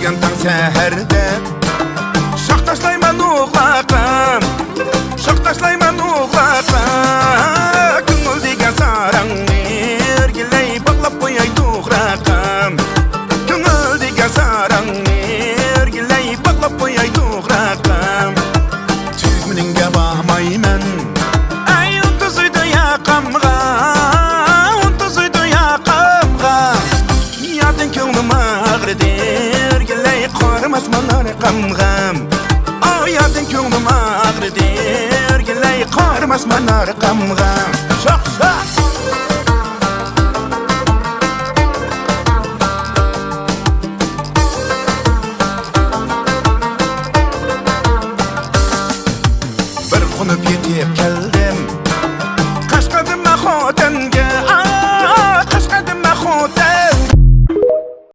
degan taң səhərdə Şaq taşlayman uğlaqam Şaq taşlayman uğlaqam Köngül degan sarang ergiley bağlap qoyay tuğraqam Köngül degan sarang ergiley bağlap qoyay tuğraqam Tüzmününge bağmayman Ay untuzuydu yaqamğa Untuzuydu yaqamğa Yadın könglim ağrıdı ergiley qarmasmalar qamğam Oh yadın könglim ağrıdı ergiley qarmasmalar qamğam Şaq şaq